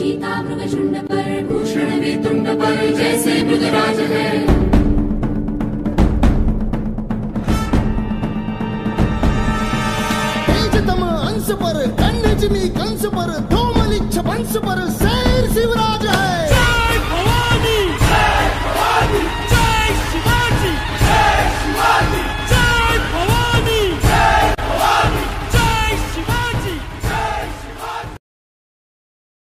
चीता मृगशुंड पर, भूषण भी तुंड पर जैसे मृगराज है। तेजतम अंश पर, कन्यजनी कंस पर, धूमलिच्छ वंश पर